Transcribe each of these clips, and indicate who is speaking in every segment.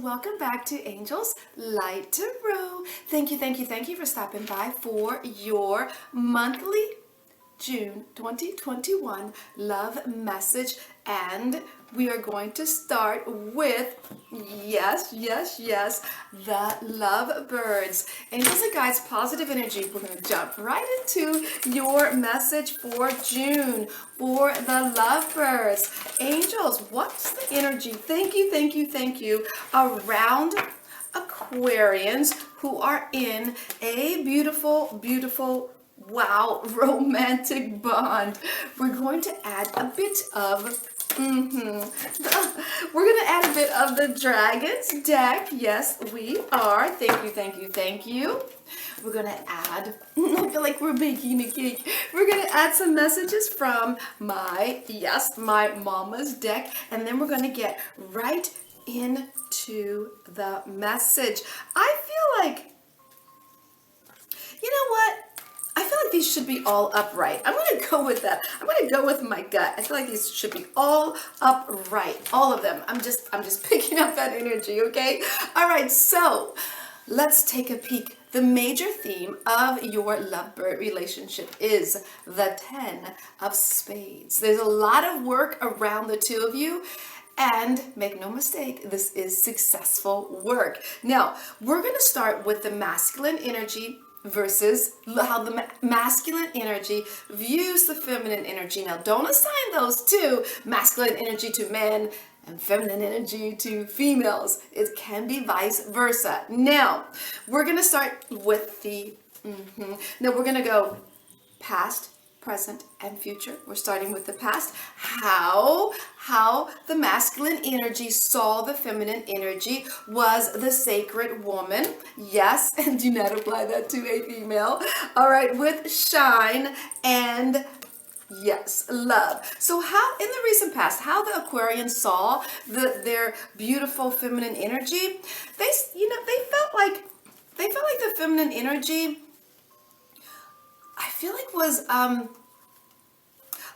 Speaker 1: welcome back to Angels Light Tarot. Thank you for stopping by for your monthly June 2021 love message. And we are going to start with, yes, the lovebirds. Angels and guides, positive energy. We're going to jump right into your message for June for the lovebirds. Angels, what's the energy? Thank you around Aquarians who are in a beautiful, wow, romantic bond. We're going to add a bit of we're going to add a bit of the Dragons deck. Yes, we are. Thank you. We're going to add, I feel like we're baking a cake. We're going to add some messages from my mama's deck. And then we're going to get right into the message. I feel like, you know what? I feel like these should be all upright. I'm going to go with that. I'm going to go with my gut. I feel like these should be all upright. All of them. I'm just picking up that energy, okay? All right, so let's take a peek. The major theme of your lovebird relationship is the 10 of Spades. There's a lot of work around the two of you. And make no mistake, this is successful work. Now, we're going to start with the masculine energy versus how the masculine energy views the feminine energy. Now, don't assign those two, masculine energy to men and feminine energy to females. It can be vice versa. Now, we're going to start with the, now we're going to go past, present, and future. We're starting with the past. How the masculine energy saw the feminine energy was the sacred woman. Yes, and do not apply that to a female. All right, with shine and yes, love. So how in the recent past, how the Aquarians saw their beautiful feminine energy, they felt like the feminine energy, I feel like was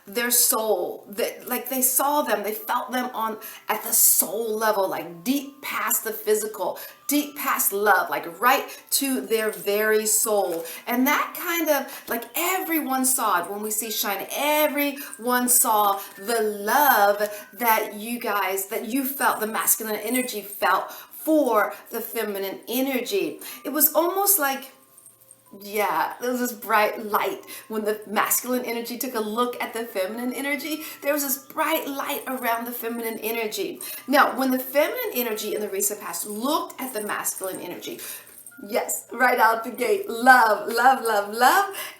Speaker 1: their soul. Like they saw them, they felt them on at the soul level, like deep past the physical, deep past love, like right to their very soul. And that kind of like everyone saw it when we see shine. Everyone saw the love that you felt, the masculine energy felt for the feminine energy. It was almost like, yeah, there was this bright light. When the masculine energy took a look at the feminine energy, there was this bright light around the feminine energy. Now, when the feminine energy in the recent past looked at the masculine energy, yes, right out the gate, love,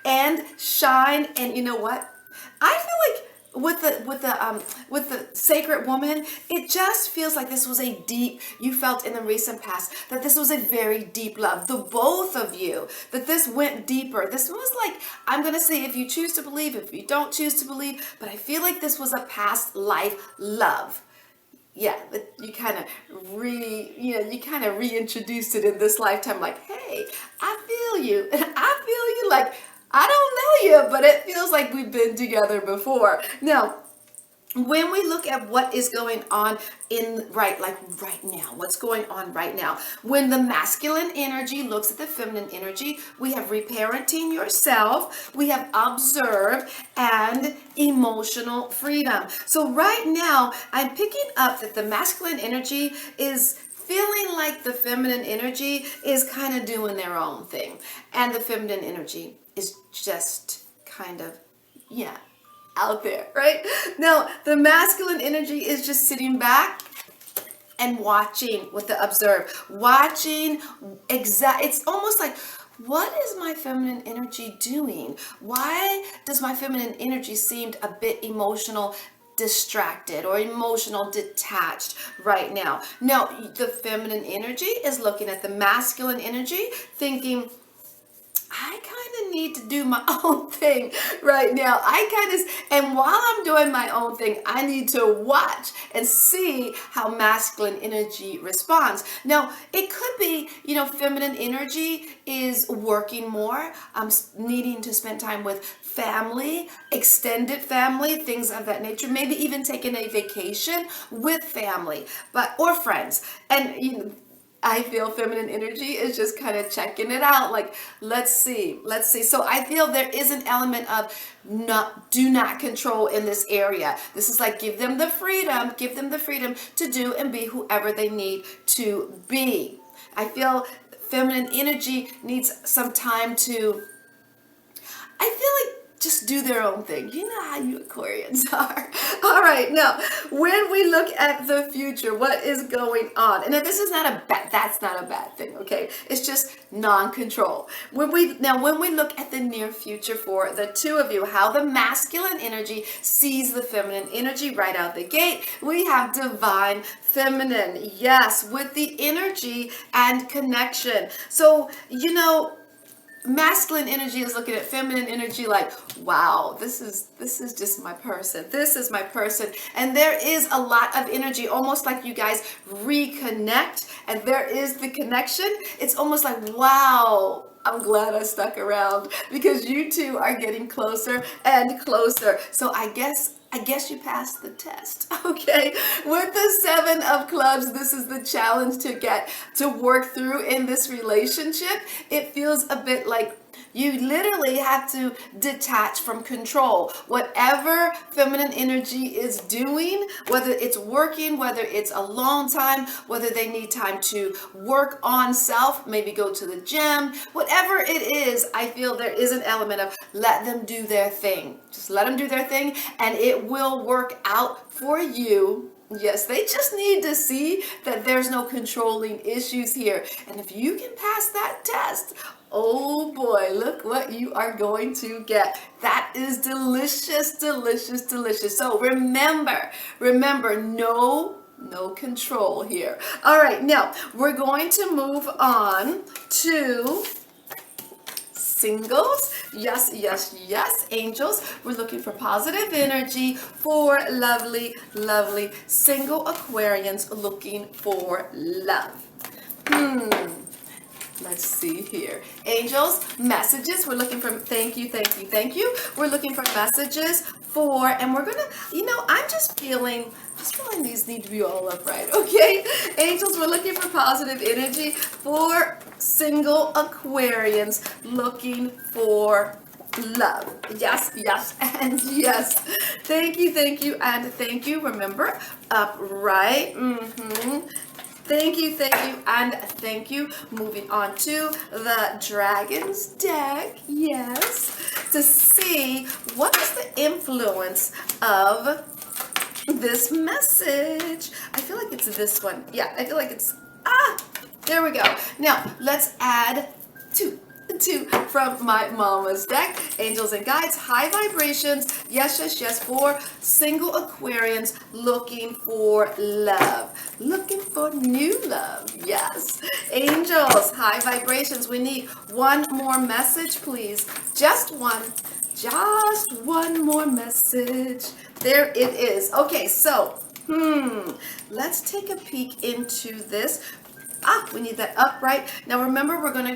Speaker 1: and shine. And you know what? I feel like with the sacred woman, it just feels like this was a deep, you felt in the recent past that this was a very deep love, the both of you, that this went deeper. This was like, I'm going to say, if you choose to believe, if you don't choose to believe, but I feel like this was a past life love. Yeah, but you kind of reintroduced it in this lifetime, like, hey, I feel you, and I feel you, like, I don't know you, but it feels like we've been together before. Now, when we look at what is going on right now, what's going on right now, when the masculine energy looks at the feminine energy, we have reparenting yourself, we have observe, and emotional freedom. So right now, I'm picking up that the masculine energy is feeling like the feminine energy is kind of doing their own thing. And the feminine energy is just kind of, yeah, out there, right? Now, the masculine energy is just sitting back and watching with the observe. Watching, it's almost like, what is my feminine energy doing? Why does my feminine energy seem a bit emotional, distracted or emotional detached right now? No, the feminine energy is looking at the masculine energy thinking, I I kind of need to do my own thing right now. And while I'm doing my own thing, I need to watch and see how masculine energy responds. Now, it could be, feminine energy is working more. I'm needing to spend time with family, extended family, things of that nature. Maybe even taking a vacation with family, or friends. And I feel feminine energy is just kind of checking it out. Like, let's see. So I feel there is an element of do not control in this area. This is like, give them the freedom to do and be whoever they need to be. I feel feminine energy needs some time to, I feel like, just do their own thing. You know how you Aquarians are. All right, now, when we look at the future, what is going on? And if this is that's not a bad thing, okay? It's just non-control. When we look at the near future for the two of you, how the masculine energy sees the feminine energy right out the gate, we have divine feminine, yes, with the energy and connection. So, masculine energy is looking at feminine energy like, wow, this is just my person. This is my person. And there is a lot of energy, almost like you guys reconnect and there is the connection. It's almost like, wow, I'm glad I stuck around because you two are getting closer and closer. So I guess you passed the test, okay? With the 7 of clubs, this is the challenge to work through in this relationship. It feels a bit like you literally have to detach from control. Whatever feminine energy is doing, whether it's working, whether it's alone time, whether they need time to work on self, maybe go to the gym, whatever it is, I feel there is an element of let them do their thing. Just let them do their thing and it will work out for you. Yes, they just need to see that there's no controlling issues here. And if you can pass that test, oh boy, look what you are going to get. That is delicious, delicious, delicious. So remember, no control here. All right, now we're going to move on to singles. Yes, yes, yes. Angels, we're looking for positive energy for lovely, lovely single Aquarians looking for love. Let's see here. Angels, messages. We're looking for thank you. We're looking for messages for, and we're gonna, I'm just feeling these need to be all upright, okay? Angels, we're looking for positive energy for single Aquarians looking for love. Yes, yes, and yes. Thank you, and thank you. Remember, upright. Thank you, and thank you. Moving on to the Dragons deck, yes, to see what is the influence of this message. I feel like it's this one. Yeah, I feel like it's, there we go. Now, let's add two from my mama's deck. Angels and guides, high vibrations, yes, yes, yes, for single Aquarians looking for love, looking for new love. Yes, angels, high vibrations. We need one more message, please. Just one more message. There it is. Okay, so let's take a peek into this. We need that upright. Now remember, we're going to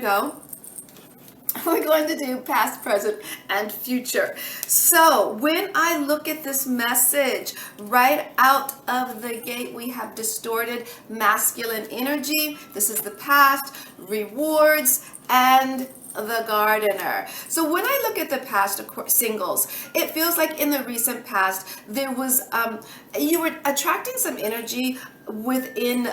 Speaker 1: do past, present, and future. So when I look at this message, right out of the gate, we have distorted masculine energy. This is the past, rewards, and the gardener. So when I look at the past singles, it feels like in the recent past, there was, you were attracting some energy within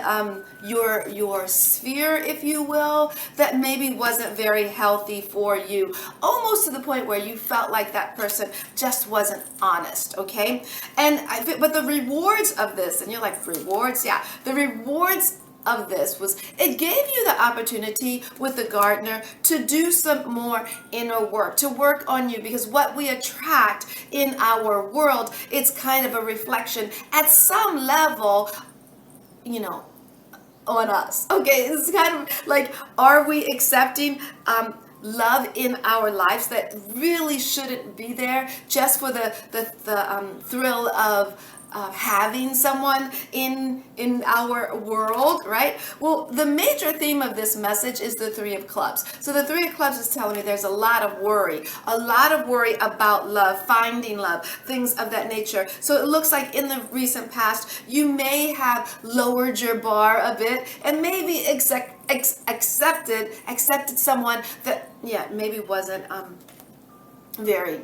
Speaker 1: your sphere, if you will, that maybe wasn't very healthy for you, almost to the point where you felt like that person just wasn't honest, okay? But the rewards of this, and you're like, rewards? Yeah, the rewards of this was, it gave you the opportunity with the gardener to do some more inner work, to work on you, because what we attract in our world, it's kind of a reflection at some level, on us. Okay, it's kind of like, are we accepting love in our lives that really shouldn't be there just for the thrill of having someone in our world, right? Well, the major theme of this message is the Three of Clubs. So the Three of Clubs is telling me there's a lot of worry about love, finding love, things of that nature. So it looks like in the recent past, you may have lowered your bar a bit and maybe accepted someone that, yeah, maybe wasn't very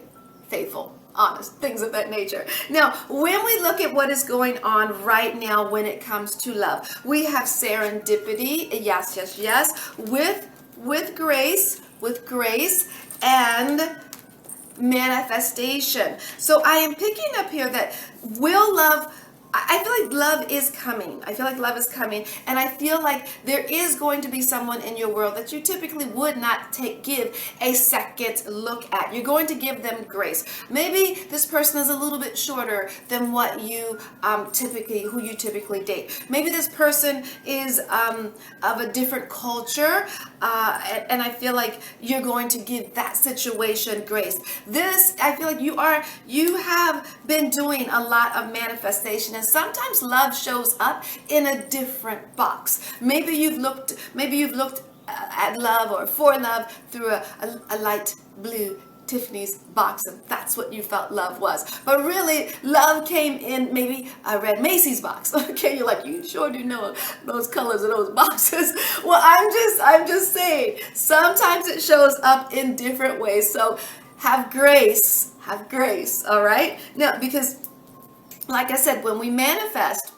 Speaker 1: faithful, honest, things of that nature. Now, when we look at what is going on right now when it comes to love, we have serendipity, yes, with grace and manifestation. So I am picking up here that will love, I feel like love is coming. And I feel like there is going to be someone in your world that you typically would not give a second look at. You're going to give them grace. Maybe this person is a little bit shorter than what you who you typically date. Maybe this person is of a different culture, and I feel like you're going to give that situation grace. I feel like you have been doing a lot of manifestation. And sometimes love shows up in a different box. Maybe you've looked at love or for love through a light blue Tiffany's box, and that's what you felt love was. But really, love came in maybe a red Macy's box. Okay, you're like, you sure do know those colors of those boxes. Well, I'm just saying, sometimes it shows up in different ways. So have grace, all right? Now, because like I said, when we manifest,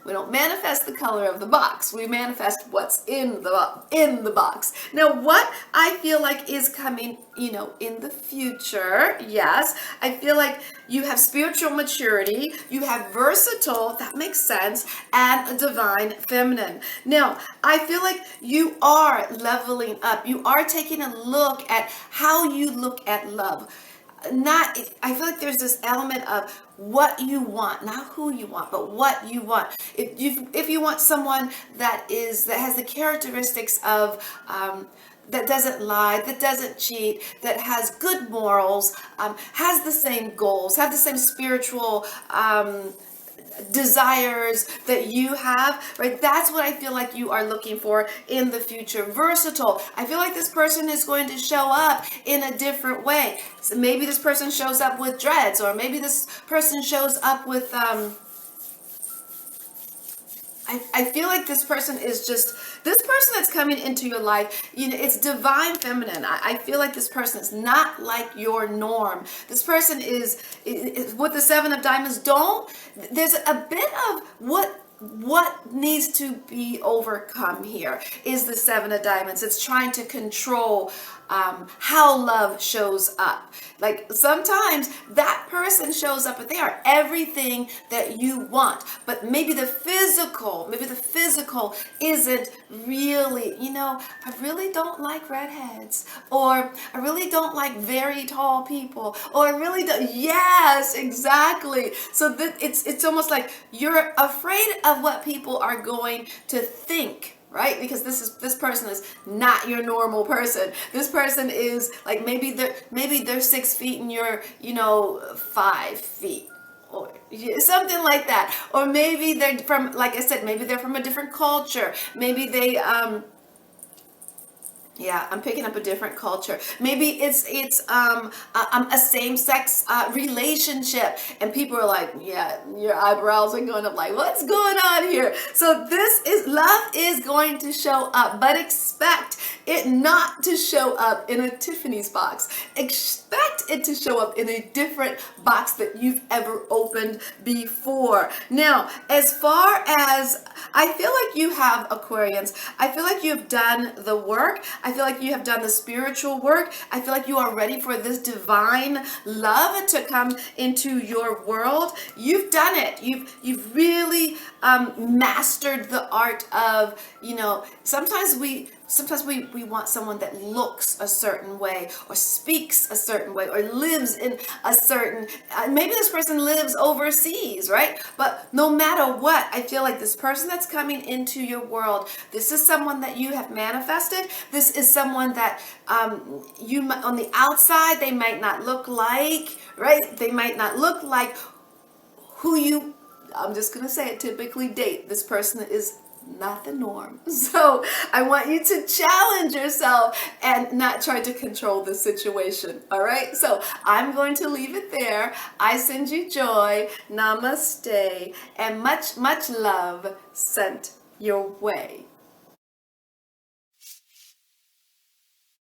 Speaker 1: we don't manifest the color of the box. We manifest what's in the box. Now, what I feel like is coming, in the future, yes, I feel like you have spiritual maturity, you have versatile, that makes sense, and a divine feminine. Now, I feel like you are leveling up. You are taking a look at how you look at love. I feel like there's this element of what you want, not who you want, but what you want. If you want someone that has the characteristics of that doesn't lie, that doesn't cheat, that has good morals, has the same goals, have the same spiritual desires that you have, right? That's what I feel like you are looking for in the future. Versatile. I feel like this person is going to show up in a different way. So maybe this person shows up with dreads, or maybe this person shows up with I feel like this person that's coming into your life, it's divine feminine. I feel like this person is not like your norm. This person is with the Seven of Diamonds. There's a bit of what needs to be overcome here is the Seven of Diamonds. It's trying to control how love shows up. Like sometimes that person shows up, but they are everything that you want. But maybe the physical isn't really, I really don't like redheads, or I really don't like very tall people, or I really don't. Yes, exactly. So it's almost like you're afraid of what people are going to think. Right? Because this person is not your normal person. This person is like maybe they're 6 feet and you're 5 feet, or something like that. Or maybe they're from, like I said, maybe they're from a different culture. Maybe they I'm picking up a different culture. Maybe it's a same-sex relationship, and people are like, yeah, your eyebrows are going up like, what's going on here? So love is going to show up, but expect it not to show up in a Tiffany's box. Expect it to show up in a different box that you've ever opened before. Now, as far as I feel like you have Aquarians, I feel like you've done the work. I feel like you have done the spiritual work. I feel like you are ready for this divine love to come into your world. You've done it. You've really mastered the art of, sometimes we Sometimes we want someone that looks a certain way or speaks a certain way or lives in a certain, maybe this person lives overseas, right? But no matter what, I feel like this person that's coming into your world, this is someone that you have manifested. This is someone that you, on the outside, they might not look like, right? They might not look like who you, I'm just going to say it, typically date. This person is not the norm. So I want you to challenge yourself and not try to control the situation. All right. So I'm going to leave it there. I send you joy. Namaste. And much, much love sent your way.